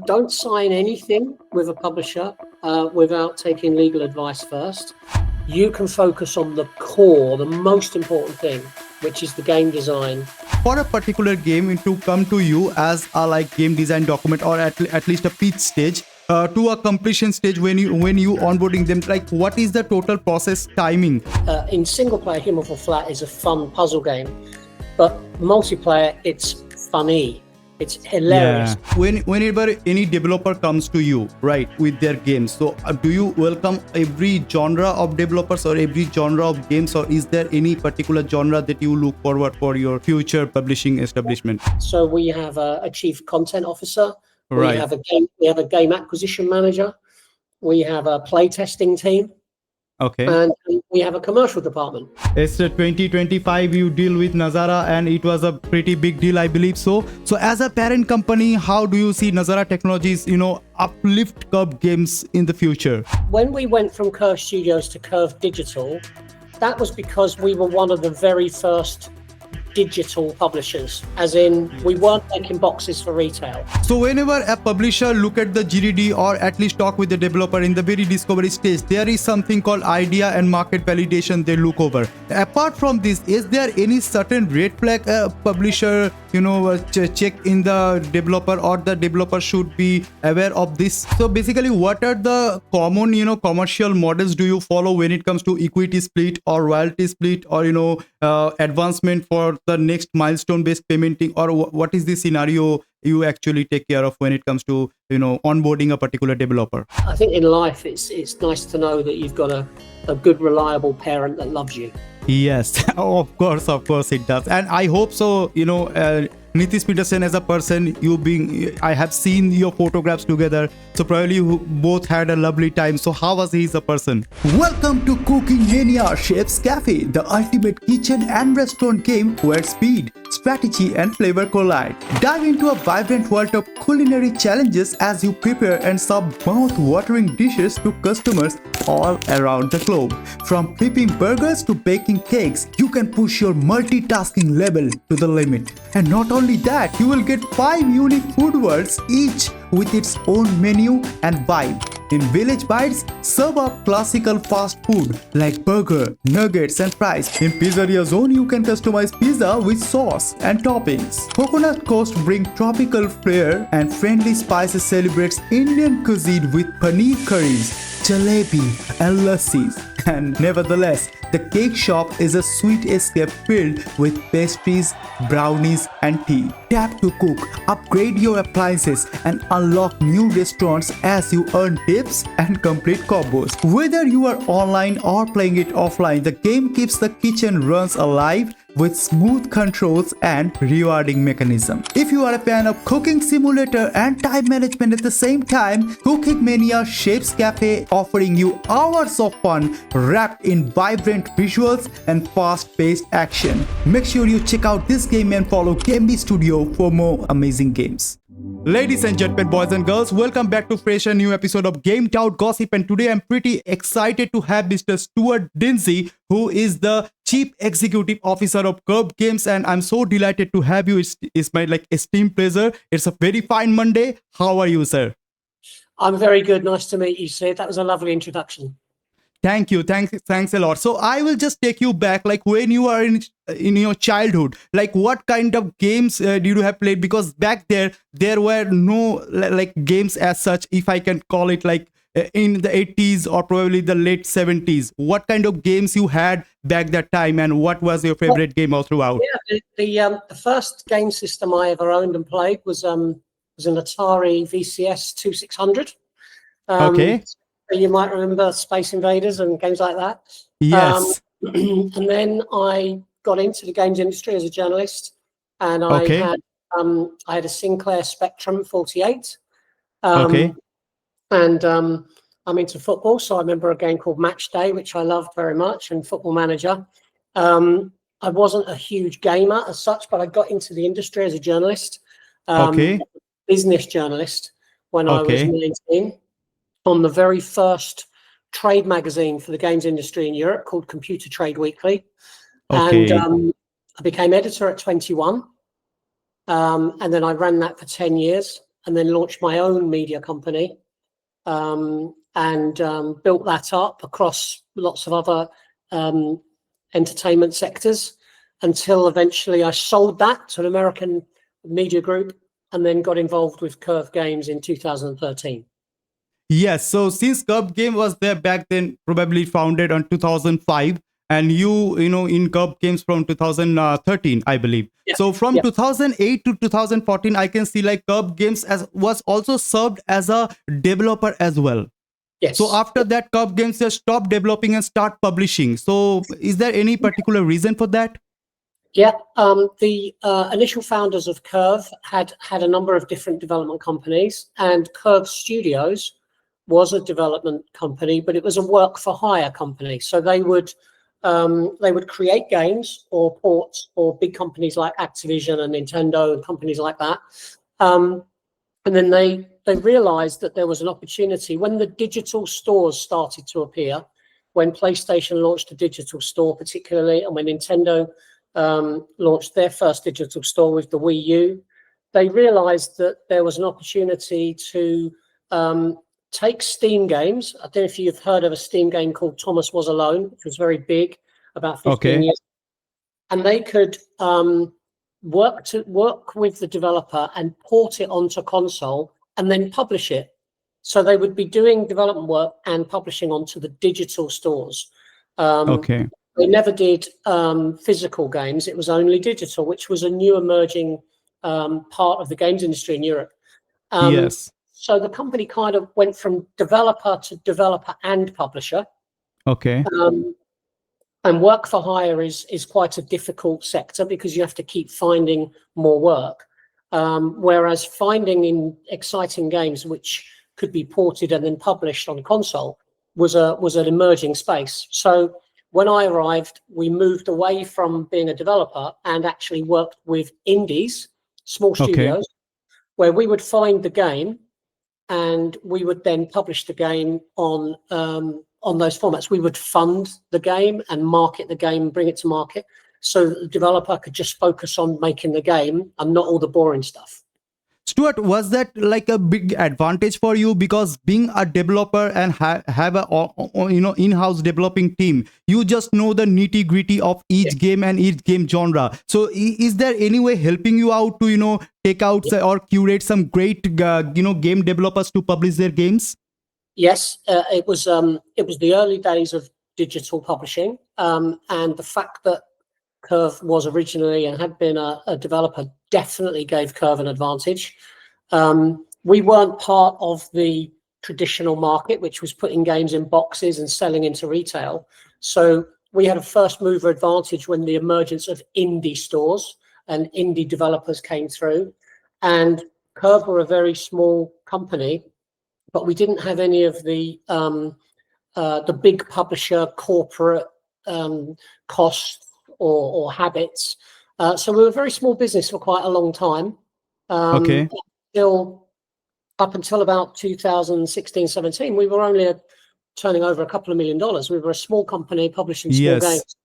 Don't sign anything with a publisher without taking legal advice first. You can focus on the core, the most important thing, which is the game design. For a particular game to come to you as a like game design document or at least a pitch stage to a completion stage when you onboarding them, like what is the total process timing? In single player, Human Fall Flat is a fun puzzle game, but multiplayer, it's funny. It's hilarious. Yeah. Whenever any developer comes to you, right, with their games, so do you welcome every genre of developers or every genre of games, or is there any particular genre that you look forward for your future publishing establishment? So we have a chief content officer. Right. We have a game acquisition manager. We have a play testing team. Okay. And we have a commercial department. It's 2025, you deal with Nazara, and it was a pretty big deal, I believe so. So as a parent company, how do you see Nazara Technologies, uplift Curve Games in the future? When we went from Curve Studios to Curve Digital, that was because we were one of the very first digital publishers, as in we weren't making boxes for retail. So whenever a publisher look at the GDD or at least talk with the developer in the very discovery stage, there is something called idea and market validation they look over. Apart from this, is there any certain red flag publisher check in the developer, or the developer should be aware of this? So basically, what are the common commercial models do you follow when it comes to equity split or royalty split, or advancement for the next milestone based payments, or what is the scenario you actually take care of when it comes to onboarding a particular developer? I think in life it's nice to know that you've got a good, reliable parent that loves you. Yes, of course it does. And I hope so, Nitish Peterson as a person, I have seen your photographs together, so probably you both had a lovely time. So how was he as a person? Welcome to Cooking Mania Chef's Cafe, the ultimate kitchen and restaurant game where speed, strategy and flavor collide. Dive into a vibrant world of culinary challenges as you prepare and serve mouth-watering dishes to customers all around the globe. From flipping burgers to baking cakes, you can push your multitasking level to the limit. And not only that, you will get 5 unique food worlds, each with its own menu and vibe. In Village Bites, serve up classical fast food like burger, nuggets and fries. In Pizzeria Zone, you can customize pizza with sauce and toppings. Coconut Coast brings tropical flair, and Friendly Spices celebrates Indian cuisine with paneer curries, jalebi and lassis. And nevertheless, the cake shop is a sweet escape filled with pastries, brownies and tea. Tap to cook, upgrade your appliances and unlock new restaurants as you earn tips and complete combos. Whether you are online or playing it offline, the game keeps the kitchen runs alive with smooth controls and rewarding mechanism. If you are a fan of cooking simulator and time management at the same time, Cooking Mania Chef's Cafe offering you hours of fun wrapped in vibrant visuals and fast-paced action. Make sure you check out this game and follow GameBee Studio for more amazing games. Ladies and gentlemen, boys and girls, welcome back to fresh and new episode of Game Tout Gossip, and today I'm pretty excited to have Mr. Stuart Dinsey, who is the Chief Executive Officer of Curve Games, and I'm so delighted to have you. It's my esteemed pleasure. It's a very fine Monday. How are you, sir? I'm very good. Nice to meet you, Sid. That was a lovely introduction. Thank you. Thanks a lot. So I will just take you back, like when you are in your childhood, like what kind of games did you have played? Because back there were no games as such, if I can call it, like in the 80s or probably the late 70s. What kind of games you had back that time, and what was your favorite game all throughout? Yeah, the first game system I ever owned and played was an Atari VCS 2600. Okay. You might remember Space Invaders and games like that. Yes. And then I got into the games industry as a journalist, and I had a Sinclair Spectrum 48. Okay. And I'm into football, so I remember a game called Match Day, which I loved very much, and Football Manager. I wasn't a huge gamer as such, but I got into the industry as a journalist, business journalist, when I was 19. On the very first trade magazine for the games industry in Europe called Computer Trade Weekly. And I became editor at 21. And then I ran that for 10 years. and then launched my own media company, and built that up across lots of other entertainment sectors until eventually I sold that to an American media group and then got involved with Curve Games in 2013. Yes, so since Curve Game was there back then, probably founded on 2005, and you know in Curve Games from 2013, I believe. Yeah. So from Yeah. 2008 to 2014, I can see like Curve Games as was also served as a developer as well. Yes. So after that, Curve Games just stopped developing and start publishing. So is there any particular reason for that? Yeah, the initial founders of Curve had a number of different development companies, and Curve Studios was a development company, but it was a work for hire company. So they would create games or ports for big companies like Activision and Nintendo and companies like that. And then they realized that there was an opportunity when the digital stores started to appear, when PlayStation launched a digital store particularly, and when Nintendo launched their first digital store with the Wii U, they realized that there was an opportunity to take Steam games. I don't know if you've heard of a Steam game called Thomas Was Alone, which was very big about 15 years. And they could work with the developer and port it onto console and then publish it. So they would be doing development work and publishing onto the digital stores. They never did physical games. It was only digital, which was a new emerging part of the games industry in Europe. Yes. So the company kind of went from developer to developer and publisher. Okay. And work for hire is quite a difficult sector because you have to keep finding more work. Whereas finding in exciting games which could be ported and then published on console was an emerging space. So when I arrived, we moved away from being a developer and actually worked with indies, small studios, where we would find the game and we would then publish the game on those formats. We would fund the game and market the game, bring it to market, so that the developer could just focus on making the game and not all the boring stuff. Stuart, was that like a big advantage for you because being a developer and have a in-house developing team, you just know the nitty gritty of each game and each game genre. So is there any way helping you out to take out or curate some great game developers to publish their games? Yes, it was the early days of digital publishing, and the fact that Curve was originally and had been a developer definitely gave Curve an advantage. We weren't part of the traditional market, which was putting games in boxes and selling into retail. So we had a first mover advantage when the emergence of indie stores and indie developers came through. And Curve were a very small company, but we didn't have any of the big publisher corporate costs or habits. So we were a very small business for quite a long time. Up until about 2016, 17, we were only turning over a couple of $1 million. We were a small company publishing small games.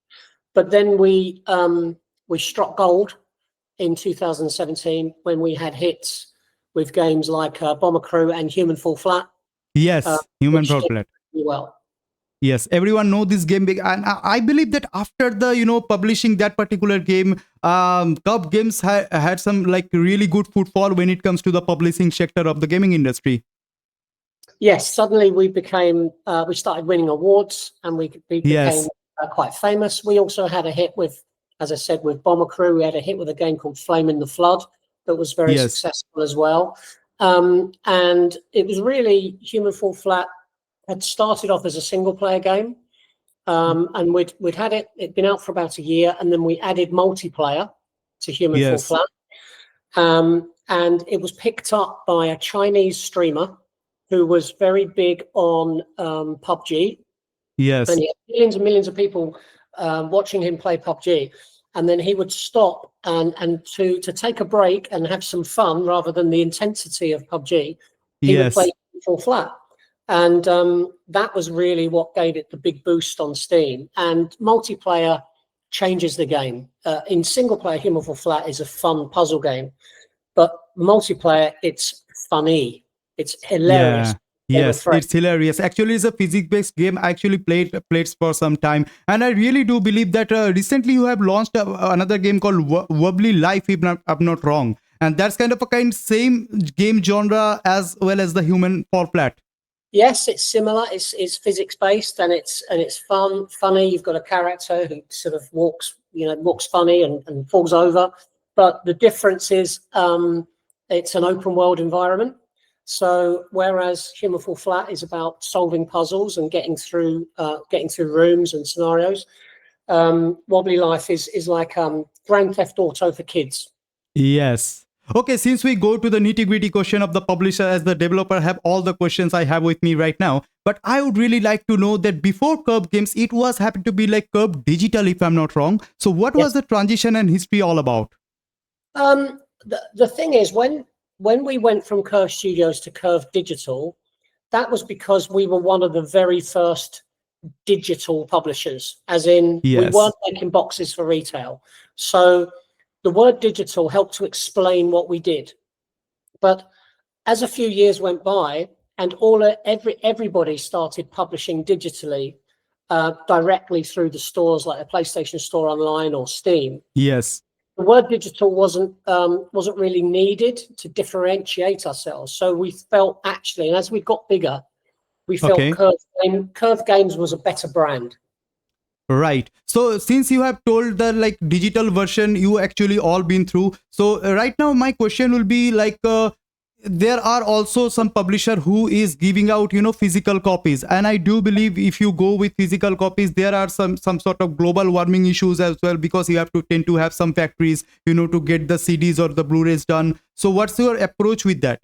But then we struck gold in 2017 when we had hits with games like Bomber Crew and Human Fall Flat. Yes, Human Fall Flat. Well. Yes, everyone know this game, and I believe that after the publishing that particular game, Curve Games had some like really good footfall when it comes to the publishing sector of the gaming industry. Yes, suddenly we started winning awards, and we became quite famous. We also had a hit with, as I said, with Bomber Crew. We had a hit with a game called Flame in the Flood that was very successful as well. And it was really Human Fall Flat had started off as a single player game, and we'd had it'd been out for about a year, and then we added multiplayer to Human Fall Flat, and it was picked up by a Chinese streamer who was very big on PUBG. Yes, and he had millions and millions of people watching him play PUBG, and then he would stop and to take a break and have some fun rather than the intensity of PUBG. He would play Fall Flat. And that was really what gave it the big boost on Steam. And multiplayer changes the game. In single player, Human Fall Flat is a fun puzzle game. But multiplayer, it's funny. It's hilarious. Yeah. Game of Yes, Thrones. it's hilarious. Actually, it's a physics-based game. I actually played for some time, and I really do believe that recently you have launched another game called Wobbly Life, if I'm not wrong, and that's kind of a same game genre as well as the Human Fall Flat. Yes, it's similar. It's physics based and it's funny. You've got a character who sort of walks funny and falls over. But the difference is it's an open world environment. So whereas Human Fall Flat is about solving puzzles and getting through rooms and scenarios, Wobbly Life is like Grand Theft Auto for kids. Yes. Okay, since we go to the nitty-gritty question of the publisher, as the developer have all the questions I have with me right now, but I would really like to know that before Curve Games, it was happened to be like Curve Digital, if I'm not wrong. So what was the transition and history all about? The thing is, when we went from Curve Studios to Curve Digital, that was because we were one of the very first digital publishers, as in we weren't making boxes for retail. So the word digital helped to explain what we did. But as a few years went by and everybody started publishing digitally directly through the stores like the PlayStation Store online or Steam. Yes. The word digital wasn't really needed to differentiate ourselves. So we felt actually, and as we got bigger, we felt Curve Games was a better brand. Right. So since you have told the like digital version, you actually all been through. So right now my question will be like, there are also some publisher who is giving out, physical copies. And I do believe if you go with physical copies, there are some sort of global warming issues as well, because you have to tend to have some factories, to get the CDs or the Blu-rays done. So what's your approach with that?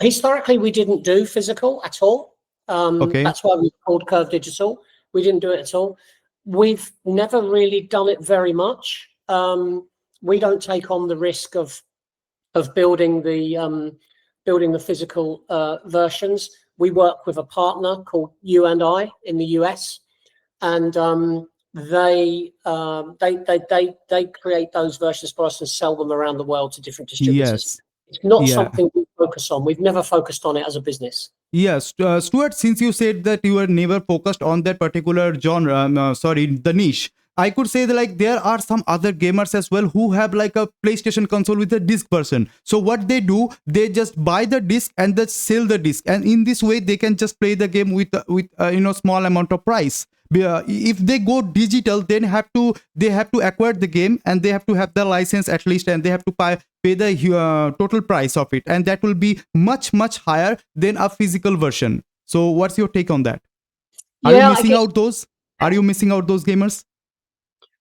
Historically, we didn't do physical at all. That's why we called Curve Digital. We didn't do it at all. We've never really done it very much. We don't take on the risk of building the physical versions. We work with a partner called U&I in the US, and they create those versions for us and sell them around the world to different distributors. Yes. It's not something we focus on. We've never focused on it as a business. Yes, Stuart, since you said that you were never focused on that particular genre, the niche, I could say that like there are some other gamers as well who have like a PlayStation console with a disc version. So what they do, they just buy the disc and they sell the disc, and in this way they can just play the game with small amount of price. If they go digital, then they have to acquire the game and they have to have the license at least, and they have to pay the total price of it, and that will be much higher than a physical version. So what's your take on that? Are you missing out those gamers?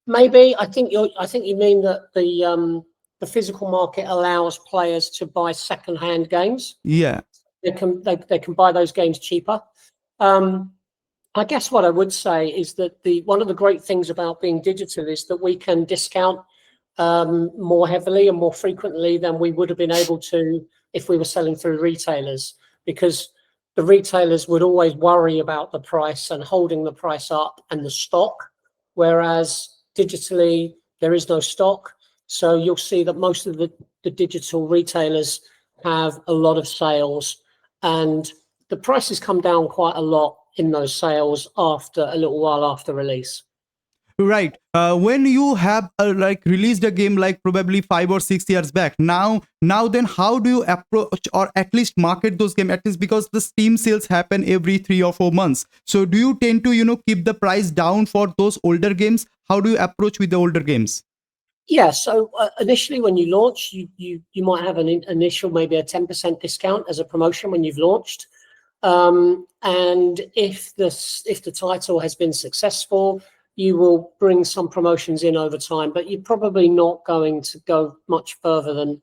Maybe. I think you mean that the physical market allows players to buy second-hand games. Yeah, they can buy those games cheaper. I guess what I would say is that one of the great things about being digital is that we can discount more heavily and more frequently than we would have been able to if we were selling through retailers, because the retailers would always worry about the price and holding the price up and the stock, whereas digitally there is no stock. So you'll see that most of the digital retailers have a lot of sales, and the prices come down quite a lot in those sales after a little while after release. Right. When you have released a game like probably 5 or 6 years back, now then how do you approach or at least market those games? At least because the Steam sales happen every 3 or 4 months. So do you tend to keep the price down for those older games? How do you approach with the older games? Yeah. So initially, when you launch, you might have an initial maybe a 10% discount as a promotion when you've launched. And if the title has been successful, you will bring some promotions in over time, but you're probably not going to go much further than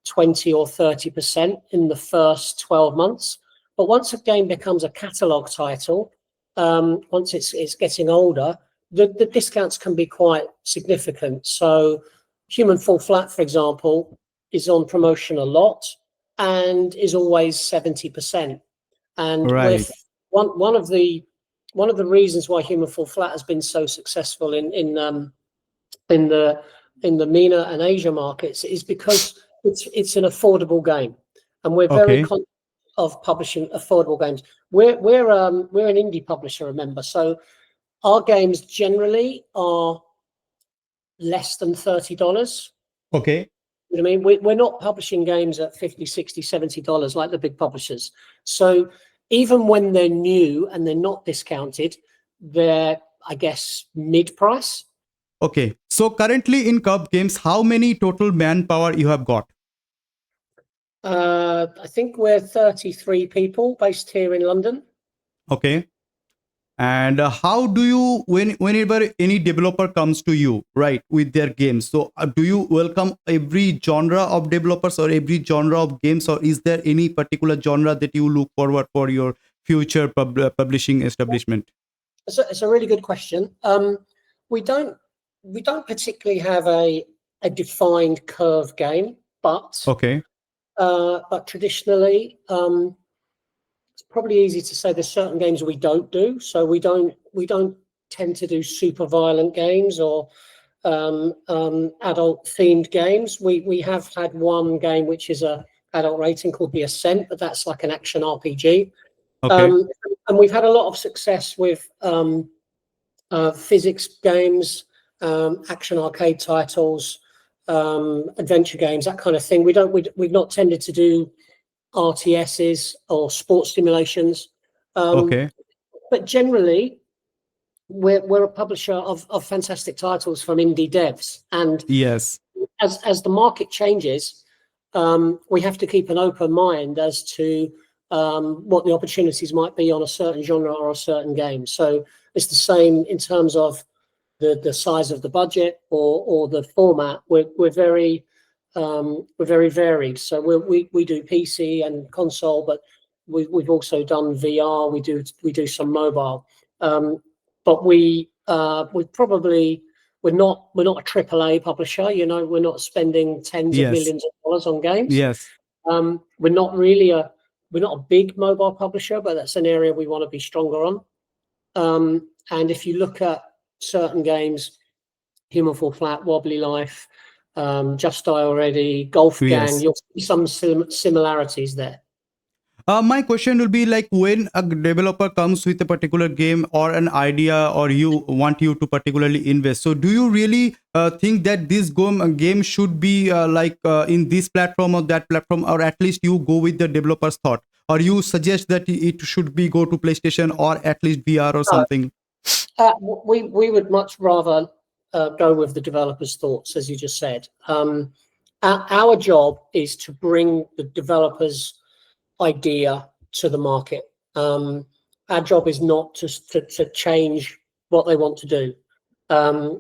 20 or 30% in the first 12 months. But once a game becomes a catalog title, once it's getting older, the discounts can be quite significant. So Human Fall Flat, for example, is on promotion a lot and is always 70%. And with one of the reasons why Human Fall Flat has been so successful in the MENA and Asia markets is because it's an affordable game, and we're very Okay. conscious of publishing affordable games. We're an indie publisher, remember, so our games generally are less than $30. Okay. You know what I mean? We're not publishing games at $50, $60, $70 like the big publishers. So even when they're new and they're not discounted, they're, I guess, mid-price. Okay. So currently in Cub Games, how many total manpower you have got? I think we're 33 people based here in London. Okay. And how do you, whenever any developer comes to you, right, with their games, so do you welcome every genre of developers or every genre of games, or is there any particular genre that you look forward for your future publishing establishment? It's a really good question. We don't particularly have a defined curve game, but Okay. traditionally, it's probably easy to say there's certain games we don't do. So we don't tend to do super violent games or adult themed games. We have had one game which is a adult rating called The Ascent, but that's like an action RPG. Okay. And we've had a lot of success with physics games, action arcade titles, adventure games, that kind of thing. We've not tended to do RTSs or sports simulations, Okay. but generally we're a publisher of fantastic titles from indie devs, and Yes. as the market changes, we have to keep an open mind as to what the opportunities might be on a certain genre or a certain game. So it's the same in terms of the size of the budget or the format. We're very varied. So we do PC and console, but we've also done VR. We do some mobile, but we're not a AAA publisher. You know, we're not spending tens of Yes. millions of dollars on games. Yes. We're not a big mobile publisher, but that's an area we want to be stronger on. And if you look at certain games, Human Fall Flat, Wobbly Life, Just Die Already, Golf Gang, Yes. you'll see some similarities there. My question will be like, when a developer comes with a particular game or an idea, or you want you to particularly invest. So do you really think that this game should be in this platform or that platform, or at least you go with the developer's thought, or you suggest that it should be go to PlayStation or at least VR or something? We would much rather go with the developer's thoughts, as you just said. Our job is to bring the developer's idea to the market. Our job is not to change what they want to do.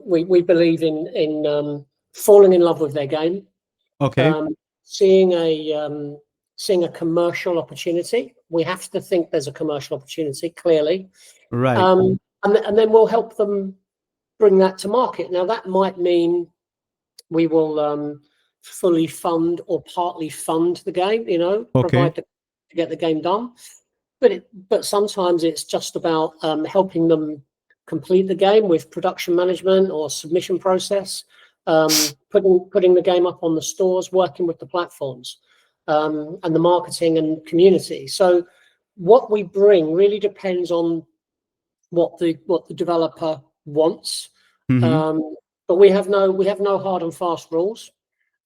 We believe in falling in love with their game, Okay. seeing a commercial opportunity. We have to think there's a commercial opportunity, clearly, Right. and then we'll help them bring that to market. Now that might mean we will fully fund or partly fund the game, Okay. to get the game done. But sometimes it's just about helping them complete the game with production management or submission process, putting the game up on the stores, working with the platforms, and the marketing and community. So what we bring really depends on what the developer wants. Mhm. But we have no hard and fast rules,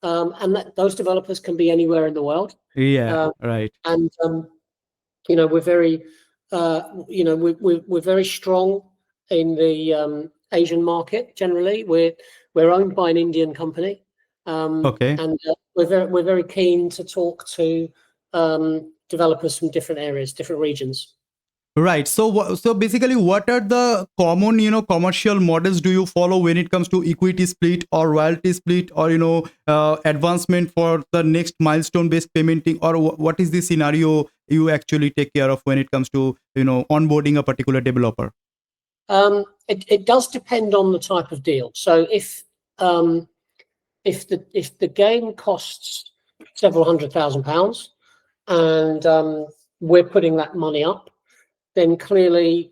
and those developers can be anywhere in the world. Yeah. Right. And we're very we're very strong in the Asian market. Generally, we're owned by an Indian company, Okay. and we're very keen to talk to developers from different areas, different regions. Right. So basically, what are the common, commercial models do you follow when it comes to equity split or royalty split, or advancement for the next milestone based paymenting, or what is the scenario you actually take care of when it comes to onboarding a particular developer? It does depend on the type of deal. So if the game costs several £100,000 and we're putting that money up, then clearly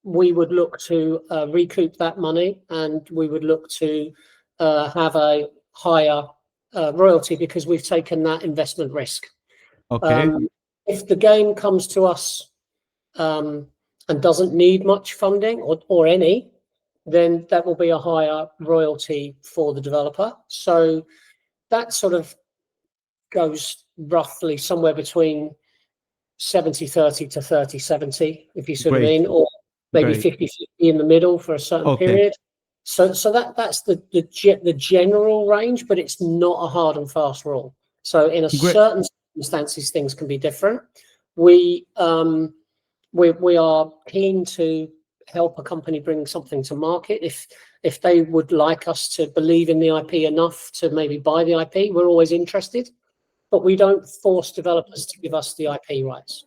we would look to recoup that money, and we would look to have a higher royalty because we've taken that investment risk. Okay. If the game comes to us and doesn't need much funding or any, then that will be a higher royalty for the developer. So that sort of goes roughly somewhere between 70-30 to 30-70, if you see what I Great. mean, or maybe Great. 50-50 in the middle for a certain Okay. period. So that's the general range, but it's not a hard and fast rule. So in a Great. certain circumstances, things can be different. We are keen to help a company bring something to market. If they would like us to believe in the IP enough to maybe buy the IP, we're always interested. But we don't force developers to give us the IP rights.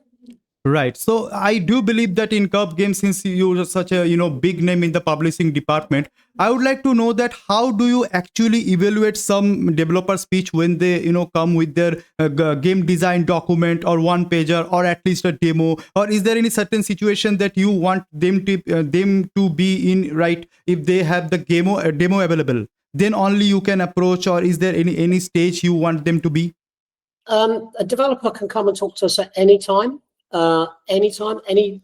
Right. So I do believe that in Curve Games, since you are such a big name in the publishing department, I would like to know that how do you actually evaluate some developer speech when they come with their game design document or one pager or at least a demo, or is there any certain situation that you want them to be in, right? If they have the demo available, then only you can approach, or is there any stage you want them to be? A developer can come and talk to us at any time. Anytime, any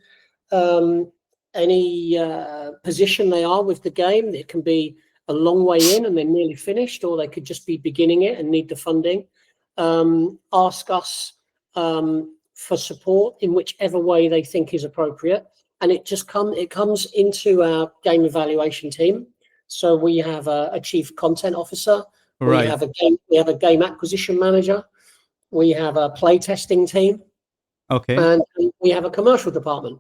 position they are with the game. It can be a long way in and they're nearly finished, or they could just be beginning it and need the funding. Ask us for support in whichever way they think is appropriate, and it comes into our game evaluation team. So we have a chief content officer. Right. We have a game acquisition manager. We have a play testing team. Okay. And we have a commercial department.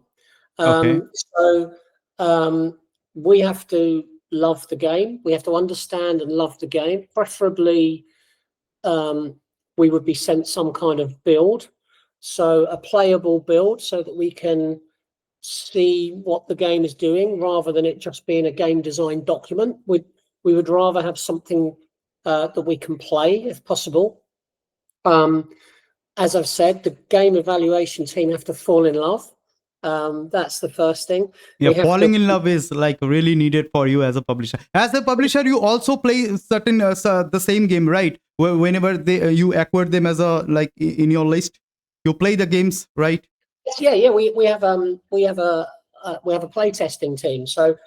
Okay. So we have to love the game. We have to understand and love the game. Preferably, we would be sent some kind of build, so a playable build, so that we can see what the game is doing, rather than it just being a game design document. We would rather have something that we can play, if possible. As I've said, the game evaluation team have to fall in love. That's the first thing. Yeah, falling in love is like really needed for you as a publisher. As a publisher, you also play certain the same game, right? Whenever you acquire them as a in your list, you play the games, right? Yeah. We have a play testing team. So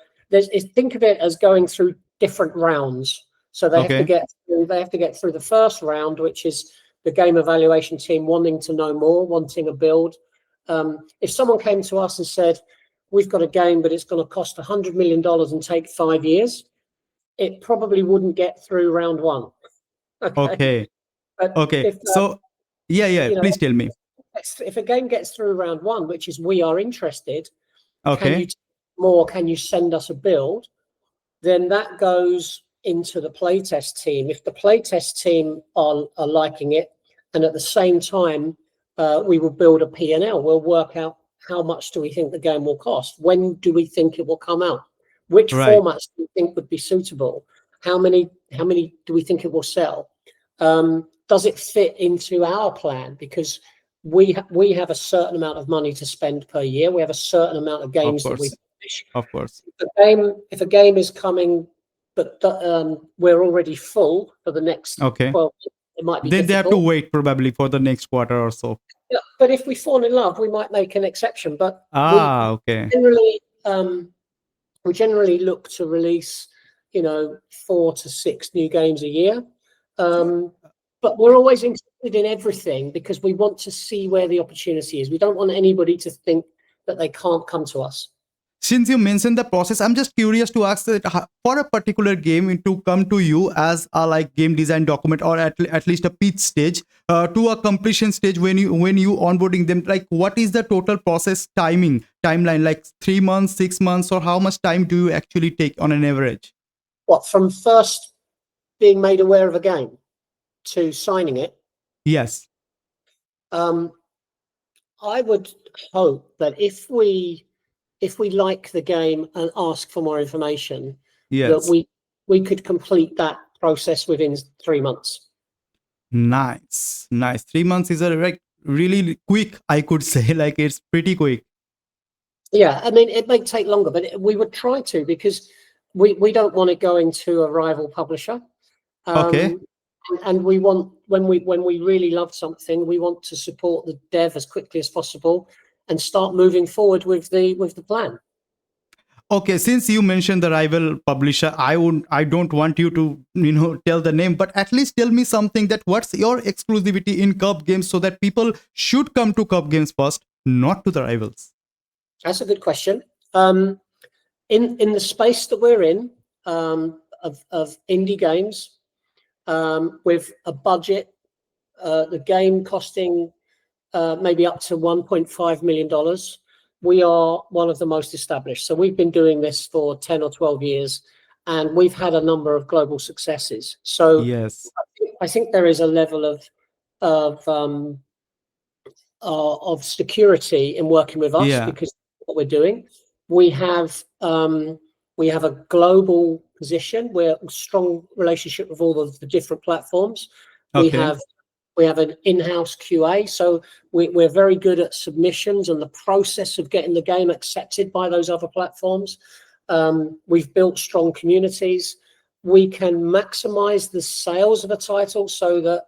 think of it as going through different rounds. So they have to get through the first round, which is the game evaluation team wanting to know more, wanting a build. If someone came to us and said, we've got a game, but it's going to cost $100 million and take 5 years, it probably wouldn't get through round one. Okay. But okay. So, please tell me. If a game gets through round one, which is we are interested, okay, can you send us a build? Then that goes into the playtest team. If the playtest team are liking it, and at the same time, we will build a P&L. We'll work out how much do we think the game will cost? When do we think it will come out? Which formats do we think would be suitable? How many do we think it will sell? Does it fit into our plan? Because we have a certain amount of money to spend per year. We have a certain amount of games that we publish. Of course. If a game is coming, but we're already full for the next 12 months, it might be then difficult. they have to wait probably for the next quarter or so. Yeah, but if we fall in love, we might make an exception. But we generally look to release 4 to 6 new games a year. But we're always interested in everything because we want to see where the opportunity is. We don't want anybody to think that they can't come to us. Since you mentioned the process, I'm just curious to ask that for a particular game to come to you as a game design document, or at least a pitch stage, to a completion stage when you onboarding them, what is the total process timeline? Like 3 months, 6 months, or how much time do you actually take on an average? What, from first being made aware of a game to signing it? Yes. I would hope that if we like the game and ask for more information, that we could complete that process within 3 months. Nice. 3 months is a really quick, I could say. It's pretty quick. Yeah, I mean, it may take longer, but we would try to, because we don't want it going to a rival publisher. and we want, when we really love something, we want to support the dev as quickly as possible and start moving forward with the plan. Okay, since you mentioned the rival publisher, I don't want you to tell the name, but at least tell me something, that what's your exclusivity in Curve Games, so that people should come to Curve Games first, not to the rivals. That's a good question. In the space that we're in, of indie games, with a budget, the game costing maybe up to $1.5 million, we are one of the most established. So we've been doing this for 10 or 12 years, and we've had a number of global successes. So Yes. I think there is a level of security in working with us, Yeah. because of what we're doing. We have a global position. We're a strong relationship with all of the different platforms. Okay. We have an in-house QA, so we're very good at submissions and the process of getting the game accepted by those other platforms. We've built strong communities. We can maximize the sales of a title, so that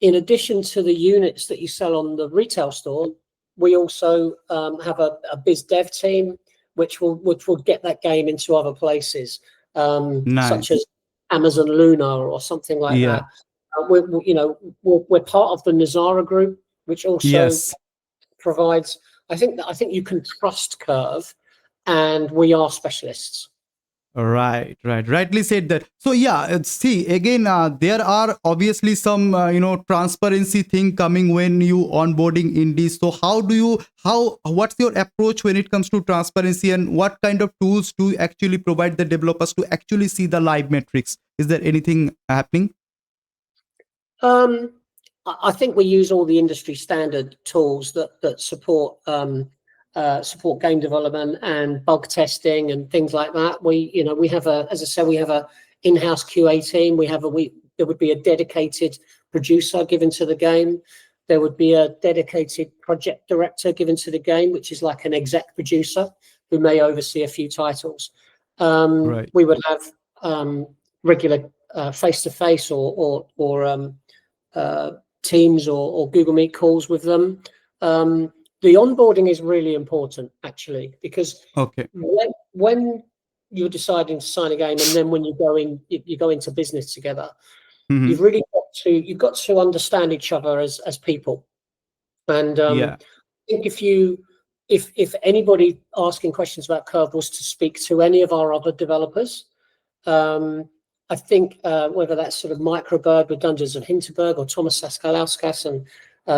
in addition to the units that you sell on the retail store, we also have a biz dev team, which will get that game into other places, Nice. such as Amazon Luna or something like Yeah. that. We're part of the Nazara group, which also Yes. provides. I think you can trust Curve, and we are specialists. Right. Rightly said that. So yeah, see again, there are obviously some transparency thing coming when you onboarding indies. So what's your approach when it comes to transparency, and what kind of tools do you actually provide the developers to actually see the live metrics? Is there anything happening? I think we use all the industry standard tools that support game development and bug testing and things like that. We have as I said, we have a in-house QA team. There would be a dedicated producer given to the game. There would be a dedicated project director given to the game, which is like an exec producer who may oversee a few titles. Right. We would have regular face-to-face or Teams or Google Meet calls with them. The onboarding is really important, actually, because Okay. when you're deciding to sign a game, and then when you go into business together, Mhm. you've got to understand each other as people. And Yeah. I think if anybody asking questions about Curve was to speak to any of our other developers, I think whether that's sort of Microbird with Dungeons of Hinterberg, or Thomas Saskalauskas and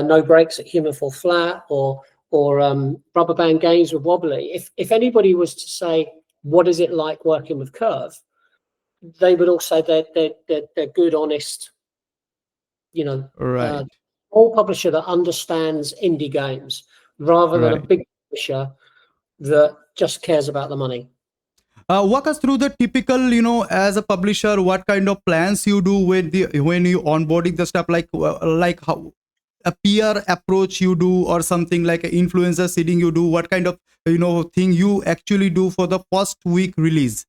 No Breaks at Human Fall Flat, or Rubber Band Games with Wobbly, if anybody was to say, what is it like working with Curve, they would all say they're good, honest, Right. small publisher that understands indie games, rather than a Right. big publisher that just cares about the money. Walk us through the typical, as a publisher, what kind of plans you do when you onboarding the stuff, like how a peer approach you do, or something like an influencer seeding you do. What kind of thing you actually do for the first week release?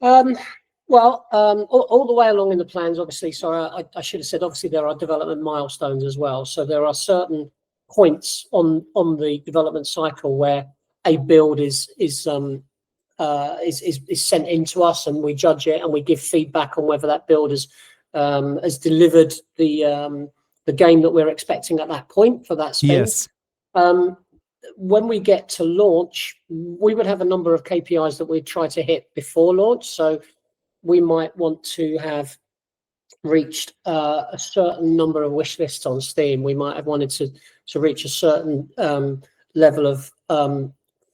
Well, all the way along in the plans, obviously. Sorry, I should have said. Obviously, there are development milestones as well. So there are certain points on the development cycle where a build is sent into us, and we judge it, and we give feedback on whether that build has delivered the game that we're expecting at that point for that spend. Yes. When we get to launch, we would have a number of KPIs that we'd try to hit before launch. So we might want to have reached a certain number of wish lists on Steam. We might have wanted to reach a certain level of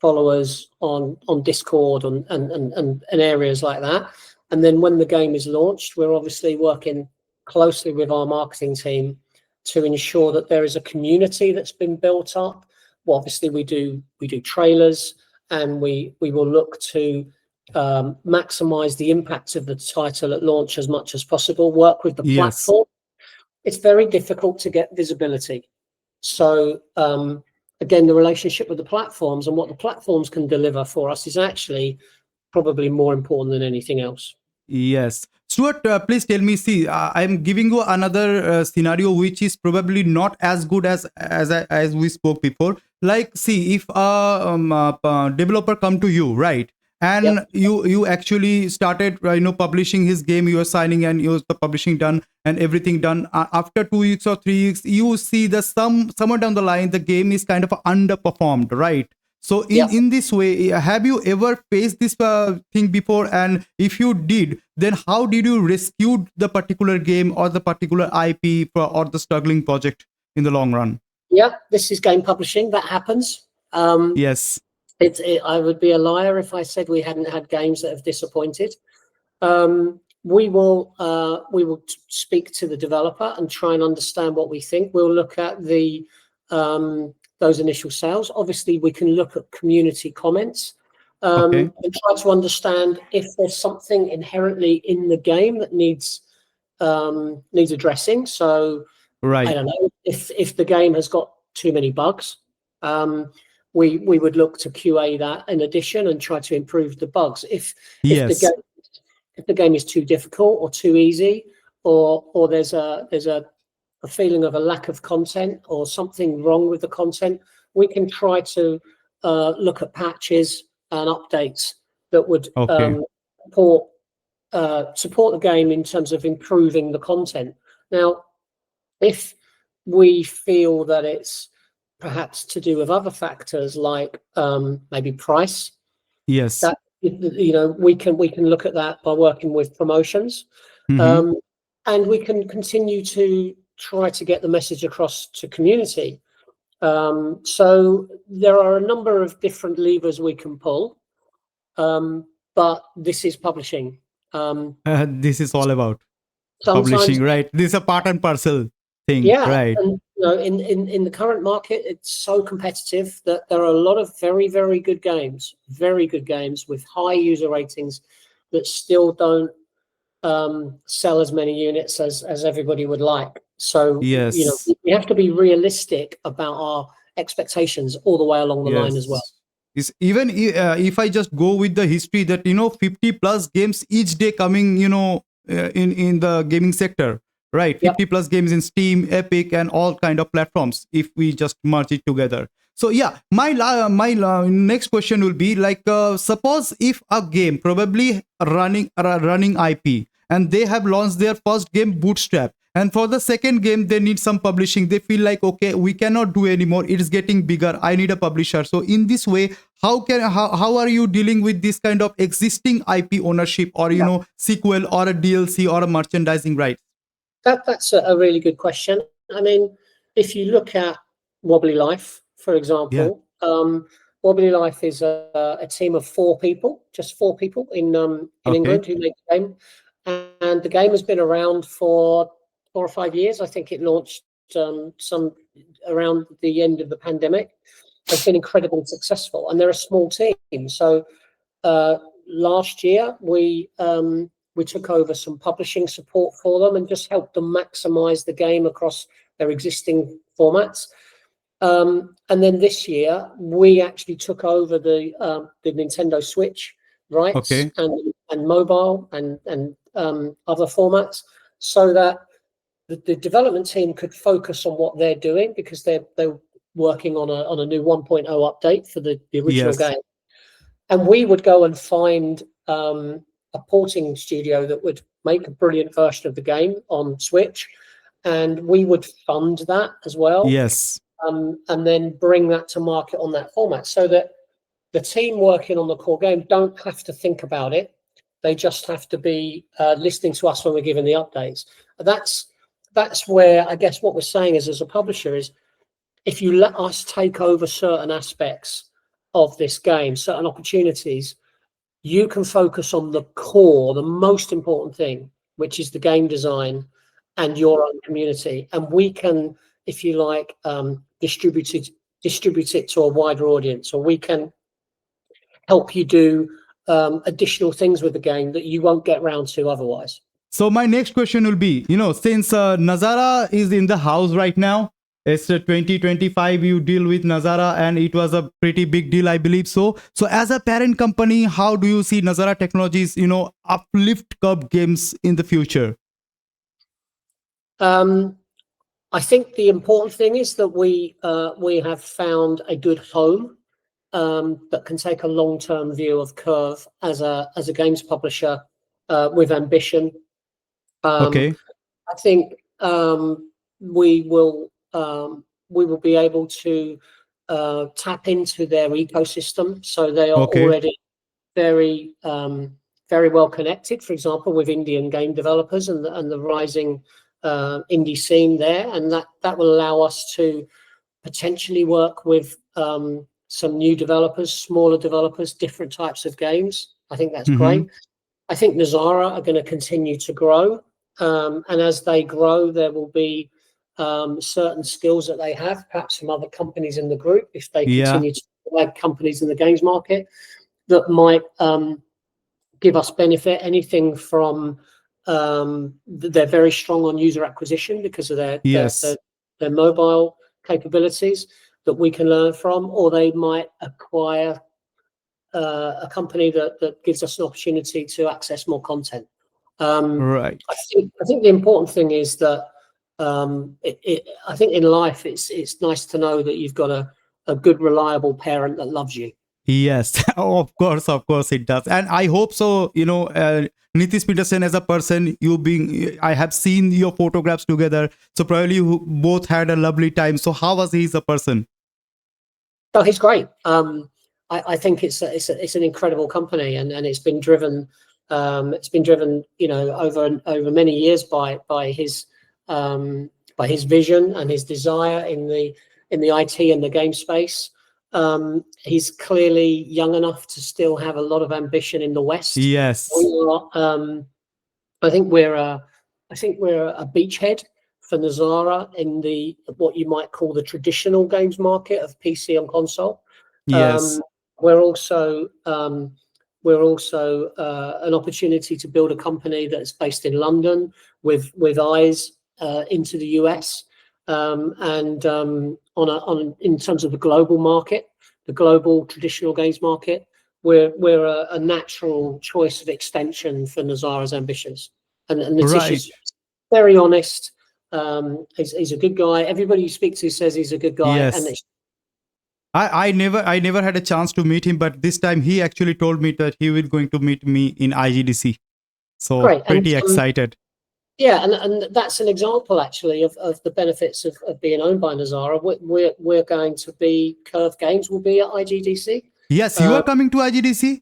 followers on Discord and areas like that. And then when the game is launched, we're obviously working closely with our marketing team to ensure that there is a community that's been built up. Well, obviously we do trailers, and we will look to maximize the impact of the title at launch as much as possible, work with the Yes. platform. It's very difficult to get visibility. So again, the relationship with the platforms and what the platforms can deliver for us is actually probably more important than anything else. Yes. Stuart, please tell me. See, I'm giving you another scenario which is probably not as good as we spoke before. Like, see, if a developer come to you, right, Yep. and you actually started, publishing his game. You are signing and you the publishing done and everything done. After 2 weeks or 3 weeks, you see that somewhere down the line the game is kind of underperformed, right? So in Yep. in this way, have you ever faced this thing before? And if you did, then how did you rescue the particular game or the particular IP or the struggling project in the long run? Yeah, this is game publishing. That happens. Yes. I would be a liar if I said we hadn't had games that have disappointed. We will speak to the developer and try and understand what we think. We'll look at those initial sales. Obviously, we can look at community comments Okay. and try to understand if there's something inherently in the game that needs addressing. So I Right. don't know if the game has got too many bugs. We would look to QA that in addition and try to improve the bugs. If Yes. the game is too difficult or too easy, or there's a feeling of a lack of content or something wrong with the content, we can try to look at patches and updates that would Okay. support support the game in terms of improving the content. Now, if we feel that it's perhaps to do with other factors like maybe price, Yes. that we can look at that by working with promotions, Mm-hmm. um, and we can continue to try to get the message across to community. So there are a number of different levers we can pull, but this is publishing. This is all about Sometimes publishing, right? This is a part and parcel thing, Yeah, right? and in the current market, it's so competitive that there are a lot of very, very good games with high user ratings that still don't sell as many units as everybody would like. So, Yes. we have to be realistic about our expectations all the way along the line as well. Yes. Is even if I just go with the history that 50 plus games each day coming, in the gaming sector, right? Yep. 50 plus games in Steam, Epic, and all kind of platforms. If we just merge it together. So yeah, my next question will be like, suppose if a game probably running IP and they have launched their first game Bootstrap, and for the second game they need some publishing. They feel like, okay, we cannot do anymore, it is getting bigger, I need a publisher. So in this way, how are you dealing with this kind of existing IP ownership, or sequel or a DLC or a merchandising rights? That's a really good question. I mean, if you look at Wobbly Life, for Yeah. example, Wobbly Life is a team of just four people in Okay. England who make the game, and the game has been around for 4 or 5 years. I think it launched some around the end of the pandemic. It's been incredibly successful, and they're a small team. So last year we took over some publishing support for them and just helped them maximize the game across their existing formats. And then this year, we actually took over the Nintendo Switch rights Okay. and mobile and other formats, so that the development team could focus on what they're doing, because they're working on a new 1.0 update for the original Yes. game. And we would go and find a porting studio that would make a brilliant version of the game on Switch, and we would fund that as well. Yes. And then bring that to market on that format, so that the team working on the core game don't have to think about it. They just have to be listening to us when we're giving the updates. That's where I guess what we're saying is, as a publisher, is if you let us take over certain aspects of this game, certain opportunities, you can focus on the core, the most important thing, which is the game design and your own community. And we can, if you like, distribute it to a wider audience, or we can help you do additional things with the game that you won't get round to otherwise. So my next question will be, since Nazara is in the house right now, It's 2025 you deal with Nazara, and it was a pretty big deal, I believe so. So as a parent company, how do you see Nazara Technologies, uplift Curve Games in the future? I think the important thing is that we have found a good home that can take a long-term view of Curve as a games publisher with ambition. Okay. I think we will be able to tap into their ecosystem. So they are Okay. already very very well connected, for example, with Indian game developers and the rising indie scene there, and that will allow us to potentially work with some new developers, smaller developers, different types of games. I think that's Mm-hmm. great. I think Nazara are going to continue to grow, and as they grow, there will be certain skills that they have, perhaps from other companies in the group, if they Yeah. continue to add companies in the games market that might give us benefit. Anything from they're very strong on user acquisition because of Yes. their mobile capabilities that we can learn from, or they might acquire a company that gives us an opportunity to access more content. Right. I think the important thing is that I think in life it's nice to know that you've got a good, reliable parent that loves you. Yes, of course it does. And I hope so, Nitish Peterson as a person, I have seen your photographs together. So probably you both had a lovely time. So how was he as a person? Oh, he's great. I think it's an incredible company, and it's been driven, over many years by his vision and his desire in the IT and the game space. He's clearly young enough to still have a lot of ambition in the West. Yes. We are, I think we're a beachhead for Nazara in the what you might call the traditional games market of PC and console. Yes. Um, we're also an opportunity to build a company that's based in London with eyes into the US, and in terms of the global market, the global traditional games market. We're a natural choice of extension for Nazara's ambitions. And Nitish Right. is very honest. He's a good guy. Everybody you speak to says he's a good guy, and Yes. I never had a chance to meet him, but this time he actually told me that he will going to meet me in IGDC. So great. And pretty excited. yeah, and that's an example actually of the benefits of being owned by Nazara. We're going to be Curve Games will be at IGDC. Yes, you are coming to IGDC?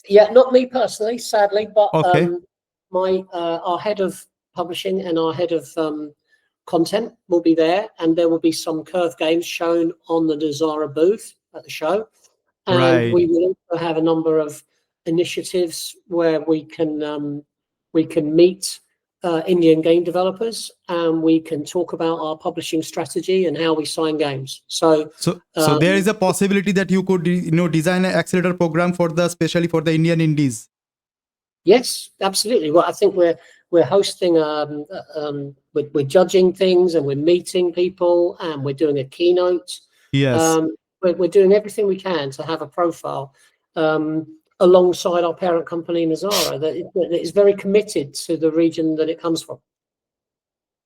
Yeah, not me personally, sadly, but Okay. our head of publishing and our head of content will be there, and there will be some Curve games shown on the Nazara booth at the show, and Right. we will also have a number of initiatives where we can meet Indian game developers, and we can talk about our publishing strategy and how we sign games. So So there is a possibility that you could, design an accelerator program especially for the Indian indies. yes, absolutely. Well, I think we're hosting we're judging things, and we're meeting people, and we're doing a keynote. Yes. We're doing everything we can to have a profile alongside our parent company Nazara that is very committed to the region that it comes from.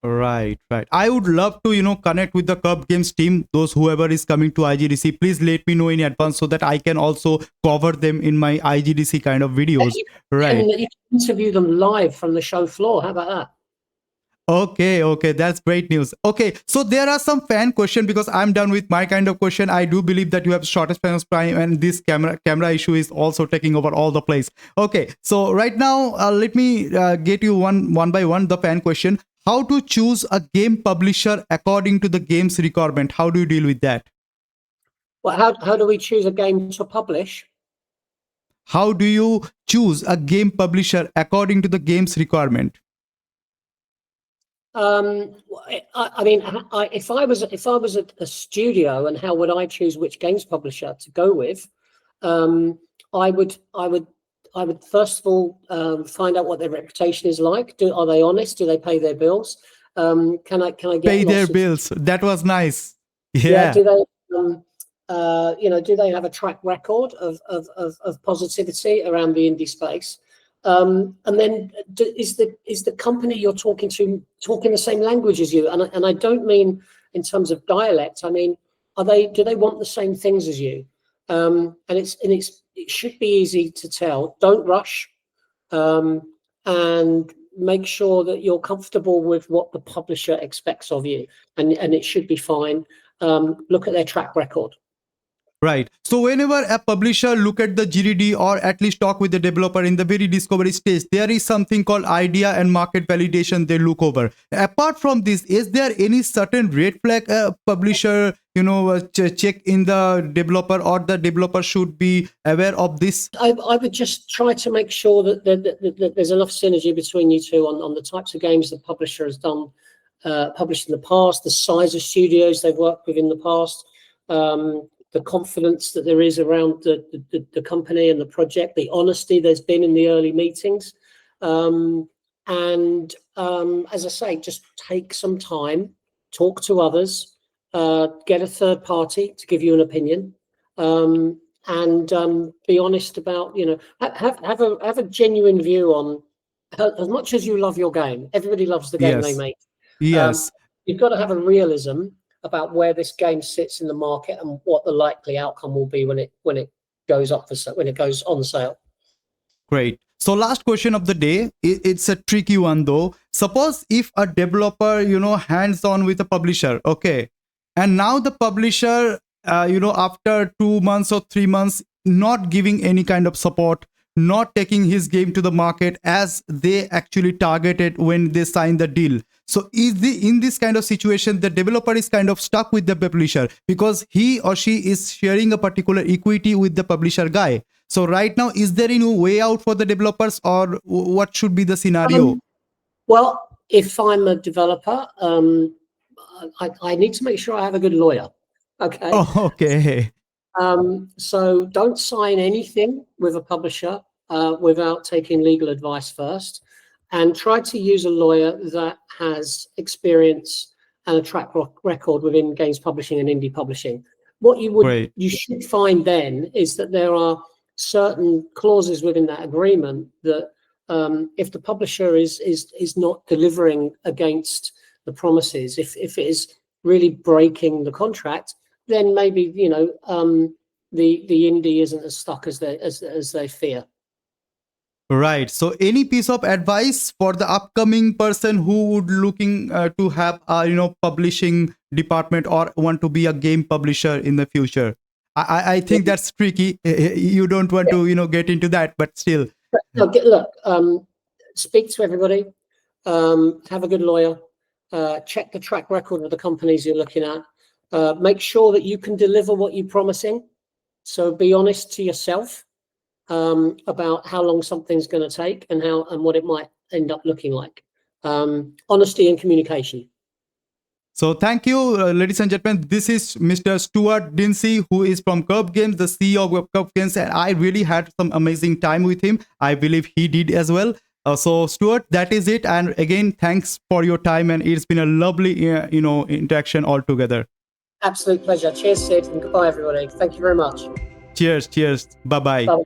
Right. I would love to, connect with the Curve Games team. Those whoever is coming to IGDC, please let me know in advance so that I can also cover them in my IGDC kind of videos. Right. You can interview them live from the show floor. How about that? Okay, that's great news. Okay, so there are some fan question because I'm done with my kind of question. I do believe that you have shortest span of time, and this camera issue is also taking over all the place. Okay, so right now let me get you one by one the fan question. How to choose a game publisher according to the game's requirement? How do you deal with that? Well, how do we choose a game to publish? How do you choose a game publisher according to the game's requirement? I mean, if I was a studio, and how would I choose which games publisher to go with? I would first of all find out what their reputation is like. Are they honest? Do they pay their bills? Can I get Pay their lots of, bills. That was nice. yeah, Yeah. do they do they have a track record of positivity around the indie space? And then is the company you're talking to talking the same language as you? And I don't mean in terms of dialect. I mean, do they want the same things as you? And it should be easy to tell. Don't rush, and make sure that you're comfortable with what the publisher expects of you, and it should be fine. Look at their track record. Right. So whenever a publisher look at the GDD or at least talk with the developer in the very discovery stage, there is something called idea and market validation they look over. Apart from this, is there any certain red flag a publisher, check in the developer, or the developer should be aware of this? I would just try to make sure that there's enough synergy between you two on the types of games the publisher has done, published in the past, the size of studios they've worked with in the past, the confidence that there is around the company and the project, the honesty there's been in the early meetings. And as I say, just take some time, talk to others, get a third party to give you an opinion, and be honest about, have a genuine view on, as much as you love your game, everybody loves the game they Yes. make. Yes. You've got to have a realism about where this game sits in the market and what the likely outcome will be when it goes on sale. Great. So last question of the day, it's a tricky one though. Suppose if a developer, hands on with a publisher, okay, and now the publisher, after 2 months or 3 months, not giving any kind of support, not taking his game to the market as they actually targeted when they signed the deal. So in this kind of situation, the developer is kind of stuck with the publisher because he or she is sharing a particular equity with the publisher guy. So right now, is there any way out for the developers, or what should be the scenario? Well, if I'm a developer, I need to make sure I have a good lawyer. Okay. Oh, okay. So don't sign anything with a publisher without taking legal advice first, and try to use a lawyer that has experience and a track record within games publishing and indie publishing. What you should find then is that there are certain clauses within that agreement that if the publisher is not delivering against the promises, if it is really breaking the contract, then maybe the indie isn't as stuck as they fear. Right. So any piece of advice for the upcoming person who would looking to have a publishing department or want to be a game publisher in the future? I think that's tricky. You don't want to get into that, but still. Look, speak to everybody. Have a good lawyer. Check the track record of the companies you're looking at. Make sure that you can deliver what you're promising. So be honest to yourself about how long something's going to take and what it might end up looking like. Honesty and communication. So thank you, ladies and gentlemen. This is Mr. Stuart Dinsey, who is from Curve Games, the CEO of Curve Games, and I really had some amazing time with him. I believe he did as well. So Stuart, that is it. And again, thanks for your time, and it's been a lovely, interaction altogether. Absolute pleasure. Cheers, Sid, and goodbye, everybody. Thank you very much. Cheers. Bye-bye. Bye.